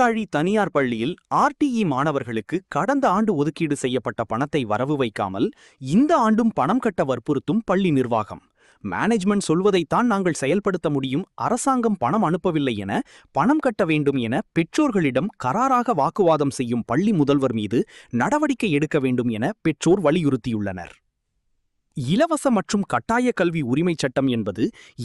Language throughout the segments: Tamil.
சீர்காழி தனியார் பள்ளியில் ஆர்டிஇ மாணவர்களுக்கு கடந்த ஆண்டு ஒதுக்கீடு செய்யப்பட்ட பணத்தை வரவு வைக்காமல் இந்த ஆண்டும் பணம் கட்ட வற்புறுத்தும் பள்ளி நிர்வாகம். மேனேஜ்மெண்ட் சொல்வதைத்தான் நாங்கள் செயல்படுத்த முடியும், அரசாங்கம் பணம் அனுப்பவில்லை என பணம் கட்ட வேண்டும் என பெற்றோர்களிடம் கராராக வாக்குவாதம் செய்யும் பள்ளி முதல்வர் மீது நடவடிக்கை எடுக்க வேண்டும் என பெற்றோர் வலியுறுத்தியுள்ளனர். இலவச மற்றும் கட்டாய கல்வி உரிமைச் சட்டம் என்பது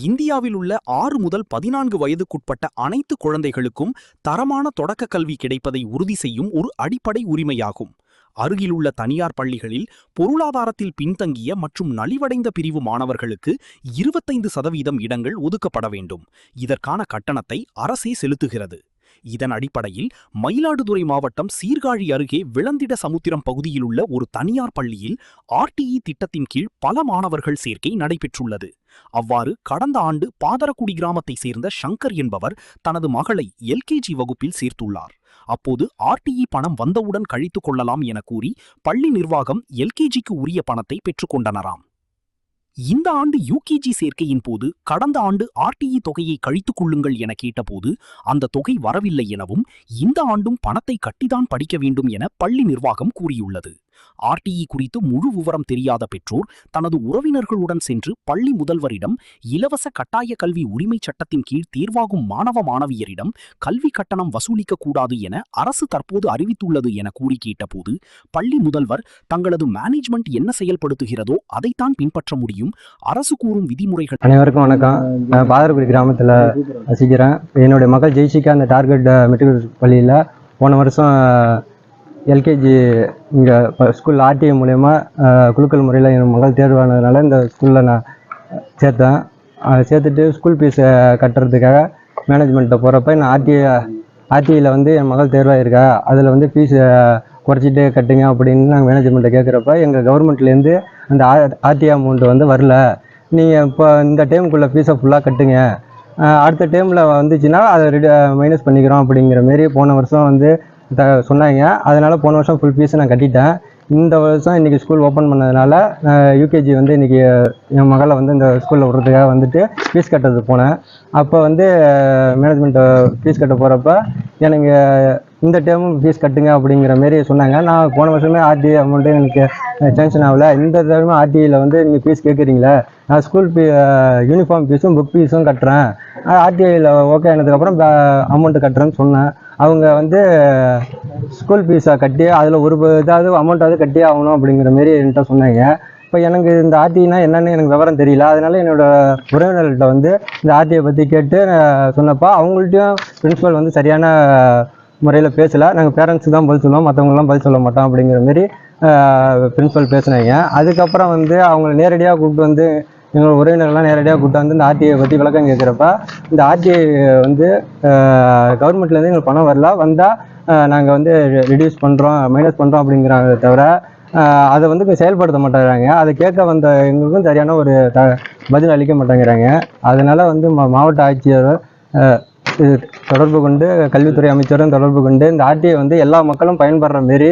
இந்தியாவில் உள்ள 6 முதல் 14 வயதுக்குட்பட்ட அனைத்து குழந்தைகளுக்கும் தரமான தொடக்க கல்வி கிடைப்பதை உறுதி செய்யும் ஒரு அடிப்படை உரிமையாகும். அருகிலுள்ள தனியார் பள்ளிகளில் பொருளாதாரத்தில் பின்தங்கிய மற்றும் நலிவடைந்த பிரிவு மாணவர்களுக்கு 25% இடங்கள் ஒதுக்கப்பட வேண்டும். இதற்கான கட்டணத்தை அரசே செலுத்துகிறது. இதன் அடிப்படையில் மயிலாடுதுறை மாவட்டம் சீர்காழி அருகே விளந்திட சமுத்திரம் பகுதியில் உள்ள ஒரு தனியார் பள்ளியில் ஆர்டிஇ திட்டத்தின் கீழ் பல மாணவர்கள் சேர்க்கை நடைபெற்றுள்ளது. அவ்வாறு கடந்த ஆண்டு பாதரக்குடி கிராமத்தை சேர்ந்த சங்கர் என்பவர் தனது மகளை எல்கேஜி வகுப்பில் சேர்த்துள்ளார். அப்போது ஆர்டிஇ பணம் வந்தவுடன் கழித்துக் கொள்ளலாம் என கூறி பள்ளி நிர்வாகம் எல்கேஜிக்கு உரிய பணத்தை பெற்றுக்கொண்டனராம். இந்த ஆண்டு யூகேஜி சேர்க்கையின் போது கடந்த ஆண்டு ஆர்டிஇ தொகையை கழித்துக் கொள்ளுங்கள் என கேட்டபோது அந்த தொகை வரவில்லை எனவும் இந்த ஆண்டும் பணத்தை கட்டிதான் படிக்க வேண்டும் என பள்ளி நிர்வாகம் கூறியுள்ளது. ஆர்டிஇ குறித்து முழு விவரம் தெரியாத பெற்றோர் தனது உறவினர்களுடன் சென்று பள்ளி முதல்வரிடம் இலவச கட்டாய கல்வி உரிமை சட்டத்தின் கீழ் தேர்வாகும் மாணவ மாணவியரிடம் கல்வி கட்டணம் வசூலிக்க கூடாது என அரசு தற்போது அறிவித்துள்ளது என கூறி கேட்டபோது பள்ளி முதல்வர் தங்களது மேனேஜ்மெண்ட் என்ன செயல்படுத்துகிறதோ அதைத்தான் பின்பற்ற முடியும், அரசு கூறும் விதிமுறைகள். அனைவருக்கும் வணக்கம். நான் பாதரக்குடி கிராமத்தில் வசிக்கிறேன். என்னுடைய மகள் ஜெய்சிகா அந்த டார்கெட் மெட்ரிகுலேஷன் பள்ளியில் போன வருஷம் எல்கேஜி இங்கே ஸ்கூலில் ஆர்டிஐ மூலயமா குலுக்கல் முறையில் என் மகள் தேர்வானதுனால இந்த ஸ்கூலில் நான் சேர்த்தேன். சேர்த்துட்டு ஸ்கூல் ஃபீஸ் கட்டுறதுக்காக மேனேஜ்மெண்ட்டை போகிறப்ப நான் ஆர்டிஐயில் வந்து என் மகள் தேர்வாயிருக்கா, அதில் வந்து ஃபீஸ் குறைச்சிட்டு கட்டுங்க அப்படின்னு நாங்கள் மேனேஜ்மெண்ட்டை கேட்குறப்ப எங்கள் கவர்மெண்ட்லேருந்து அந்த ஆர்டிஐ அமௌண்ட்டு வந்து வரல, நீங்கள் இப்போ இந்த டைமுக்குள்ளே ஃபீஸை ஃபுல்லாக கட்டுங்க, அடுத்த டைமில் வந்துச்சுன்னா அதை மைனஸ் பண்ணிக்கிறோம் அப்படிங்கிற மாரி போன வருஷம் வந்து சொன்னாங்க. அதனால் போன வருஷம் ஃபுல் ஃபீஸை நான் கட்டிட்டேன். இந்த வருஷம் இன்றைக்கி ஸ்கூல் ஓப்பன் பண்ணதுனால யூகேஜி வந்து இன்றைக்கி என் மகளை வந்து இந்த ஸ்கூலில் விட்றதுக்காக வந்துட்டு ஃபீஸ் கட்டுறது போனேன். அப்போ வந்து மேனேஜ்மெண்ட்டை ஃபீஸ் கட்ட போகிறப்ப எனக்கு இந்த டைமும் ஃபீஸ் கட்டுங்க அப்படிங்கிற மாரி சொன்னாங்க. நான் போன வருஷமே ஆர்டிஐ அமௌண்ட்டு எனக்கு டென்ஷன் ஆகலை. இந்த டைமும் ஆர்டிஐயில் வந்து நீங்கள் ஃபீஸ் கேட்குறீங்களே, நான் ஸ்கூல் யூனிஃபார்ம் ஃபீஸும் புக் ஃபீஸும் கட்டுறேன், ஆர்டிஐயில் ஓகே ஆனதுக்கப்புறம் அமௌண்ட்டு கட்டுறேன்னு சொன்னேன். அவங்க வந்து ஸ்கூல் ஃபீஸை கட்டி அதில் ஒரு இதாவது அமௌண்ட்டாவது கட்டி ஆகணும் அப்படிங்கிற மாரி என்கிட்ட சொன்னாங்க. இப்போ எனக்கு இந்த ஆர்டிஐனா என்னென்னு எனக்கு விவரம் தெரியல. அதனால என்னோடய உறவினர்கள்ட்ட வந்து இந்த ஆர்டிஐ பற்றி கேட்டு சொன்னப்போ அவங்கள்ட்டையும் பிரின்ஸிபல் வந்து சரியான முறையில் பேசலை. நாங்கள் பேரண்ட்ஸுக்கு தான் பதில் சொல்லுவோம், மற்றவங்களாம் பதில் சொல்ல மாட்டோம் அப்படிங்கிற மாரி பிரின்ஸிபல் பேசினாங்க. அதுக்கப்புறம் வந்து அவங்கள நேரடியாக கூப்பிட்டு வந்து எங்களோட உறவினர்கள்லாம் நேரடியாக கூப்பிட்டு வந்து இந்த ஆர்டிஐ பற்றி விளக்கம் கேட்குறப்ப இந்த ஆர்டிஐ வந்து கவர்மெண்ட்லேருந்து எங்களுக்கு பணம் வரல, வந்தால் நாங்கள் வந்து ரிடியூஸ் பண்ணுறோம் மைனஸ் பண்ணுறோம் அப்படிங்கிறாங்க தவிர அதை வந்து செயல்படுத்த மாட்டேங்கிறாங்க. அதை கேட்க வந்த எங்களுக்கும் சரியான ஒரு பதில் அளிக்க மாட்டேங்கிறாங்க. அதனால் வந்து மாவட்ட ஆட்சியர் தொடர்பு கொண்டு கல்வித்துறை அமைச்சரும் தொடர்பு கொண்டு இந்த ஆர்டிஐ வந்து எல்லா மக்களும் பயன்படுற மாரி